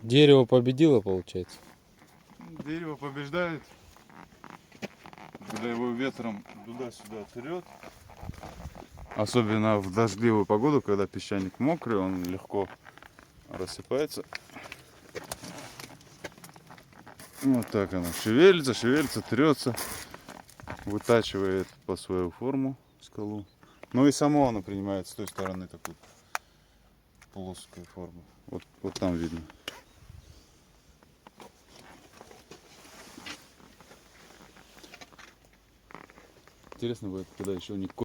Дерево победило, получается. Дерево побеждает, когда его ветром туда-сюда трет. Особенно в дождливую погоду, когда песчаник мокрый, он легко рассыпается. Вот так оно шевелится, шевелится, трется, вытачивает по свою форму скалу. Ну и само оно принимает с той стороны такую плоскую форму. Вот там видно. Интересно будет, когда еще не